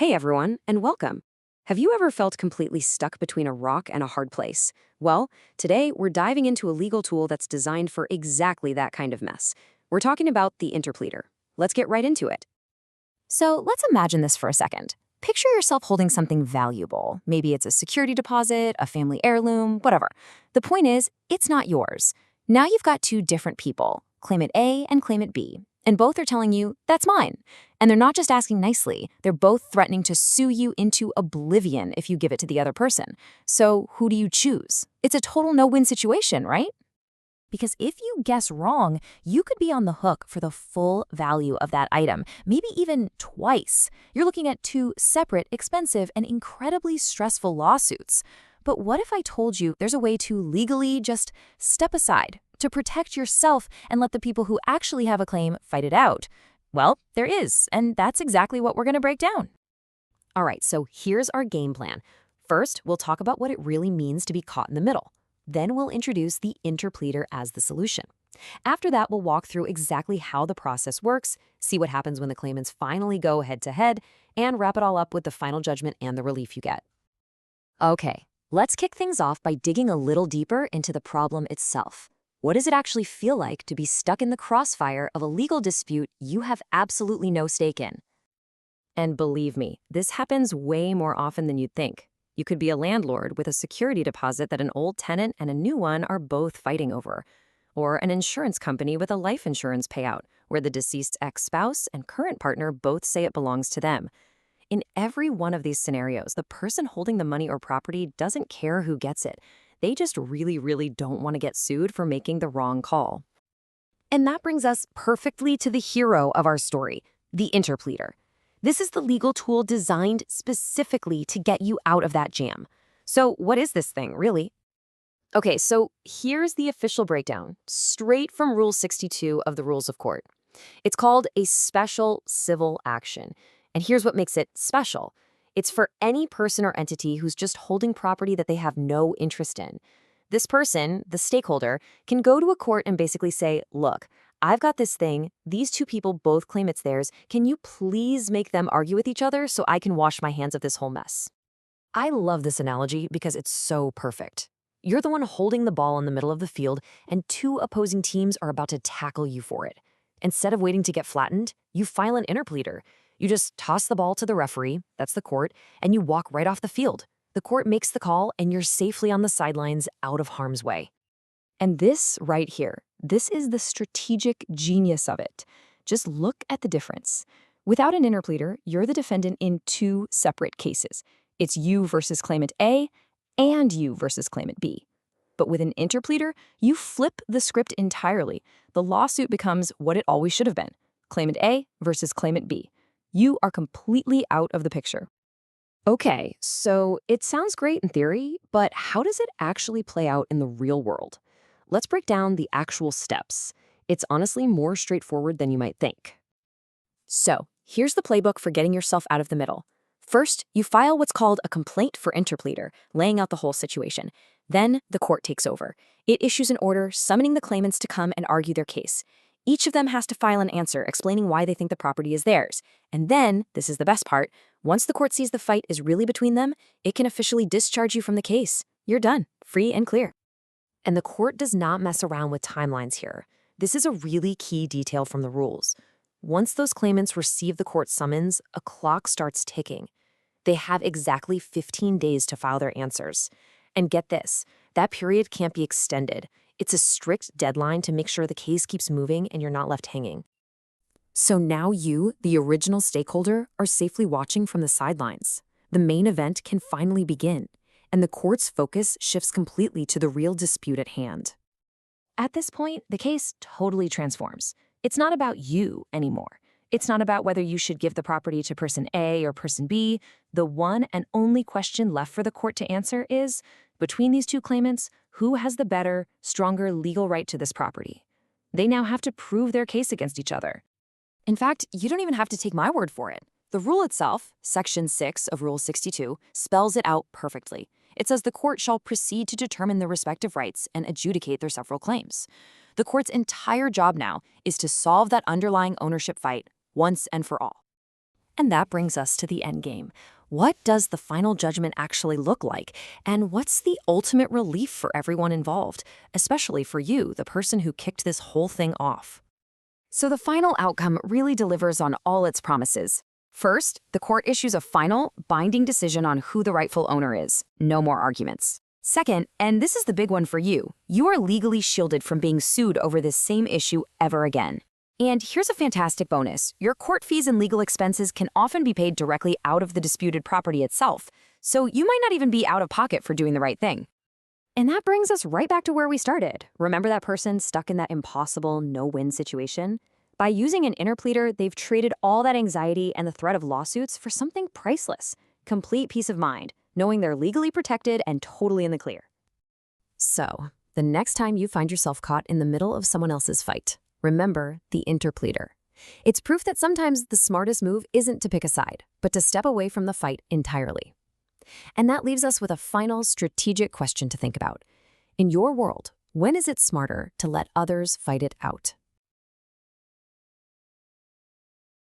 Hey everyone, and welcome. Have you ever felt completely stuck between a rock and a hard place? Well, today we're diving into a legal tool that's designed for exactly that kind of mess. We're talking about the Interpleader. Let's get right into it. So let's imagine this for a second. Picture yourself holding something valuable. Maybe it's a security deposit, a family heirloom, whatever. The point is, it's not yours. Now you've got two different people, claimant A and claimant B, and both are telling you, that's mine. And they're not just asking nicely, they're both threatening to sue you into oblivion if you give it to the other person. So who do you choose? It's a total no-win situation, right? Because if you guess wrong, you could be on the hook for the full value of that item, maybe even twice. You're looking at two separate, expensive, and incredibly stressful lawsuits. But what if I told you there's a way to legally just step aside, to protect yourself and let the people who actually have a claim fight it out? Well, there is, and that's exactly what we're going to break down. All right, so here's our game plan. First, we'll talk about what it really means to be caught in the middle. Then we'll introduce the Interpleader as the solution. After that, we'll walk through exactly how the process works, see what happens when the claimants finally go head-to-head, and wrap it all up with the final judgment and the relief you get. Okay, let's kick things off by digging a little deeper into the problem itself. What does it actually feel like to be stuck in the crossfire of a legal dispute you have absolutely no stake in? And believe me, this happens way more often than you'd think. You could be a landlord with a security deposit that an old tenant and a new one are both fighting over. Or an insurance company with a life insurance payout, where the deceased's ex-spouse and current partner both say it belongs to them. In every one of these scenarios, the person holding the money or property doesn't care who gets it. They just really don't want to get sued for making the wrong call. And that brings us perfectly to the hero of our story, the Interpleader. This is the legal tool designed specifically to get you out of that jam. So what is this thing, really? Okay, so here's the official breakdown, straight from Rule 62 of the Rules of Court. It's called a special civil action. And here's what makes it special. It's for any person or entity who's just holding property that they have no interest in. This person, the stakeholder, can go to a court and basically say, look, I've got this thing, these two people both claim it's theirs, can you please make them argue with each other so I can wash my hands of this whole mess? I love this analogy because it's so perfect. You're the one holding the ball in the middle of the field, and two opposing teams are about to tackle you for it. Instead of waiting to get flattened, you file an interpleader. You just toss the ball to the referee, that's the court, and you walk right off the field. The court makes the call, and you're safely on the sidelines out of harm's way. And this right here, this is the strategic genius of it. Just look at the difference. Without an interpleader, you're the defendant in two separate cases. It's you versus claimant A and you versus claimant B. But with an interpleader, you flip the script entirely. The lawsuit becomes what it always should have been, claimant A versus claimant B. You are completely out of the picture. Okay, so it sounds great in theory, but how does it actually play out in the real world? Let's break down the actual steps. It's honestly more straightforward than you might think. So, here's the playbook for getting yourself out of the middle. First, you file what's called a complaint for Interpleader, laying out the whole situation. Then, the court takes over. It issues an order summoning the claimants to come and argue their case. Each of them has to file an answer explaining why they think the property is theirs. And then, this is the best part, once the court sees the fight is really between them, it can officially discharge you from the case. You're done, free and clear. And the court does not mess around with timelines here. This is a really key detail from the rules. Once those claimants receive the court summons, a clock starts ticking. They have exactly 15 days to file their answers. And get this, that period can't be extended. It's a strict deadline to make sure the case keeps moving and you're not left hanging. So now you, the original stakeholder, are safely watching from the sidelines. The main event can finally begin, and the court's focus shifts completely to the real dispute at hand. At this point, the case totally transforms. It's not about you anymore. It's not about whether you should give the property to person A or person B. The one and only question left for the court to answer is, between these two claimants, who has the better, stronger legal right to this property? They now have to prove their case against each other. In fact, you don't even have to take my word for it. The rule itself, Section 6 of Rule 62, spells it out perfectly. It says the court shall proceed to determine their respective rights and adjudicate their several claims. The court's entire job now is to solve that underlying ownership fight once and for all. And that brings us to the endgame. What does the final judgment actually look like? And what's the ultimate relief for everyone involved, especially for you, the person who kicked this whole thing off? So the final outcome really delivers on all its promises. First, the court issues a final, binding decision on who the rightful owner is. No more arguments. Second, and this is the big one for you are legally shielded from being sued over this same issue ever again. And here's a fantastic bonus. Your court fees and legal expenses can often be paid directly out of the disputed property itself, so you might not even be out of pocket for doing the right thing. And that brings us right back to where we started. Remember that person stuck in that impossible no-win situation? By using an interpleader, they've traded all that anxiety and the threat of lawsuits for something priceless, complete peace of mind, knowing they're legally protected and totally in the clear. So, the next time you find yourself caught in the middle of someone else's fight, remember the interpleader. It's proof that sometimes the smartest move isn't to pick a side, but to step away from the fight entirely. And that leaves us with a final strategic question to think about. In your world, when is it smarter to let others fight it out?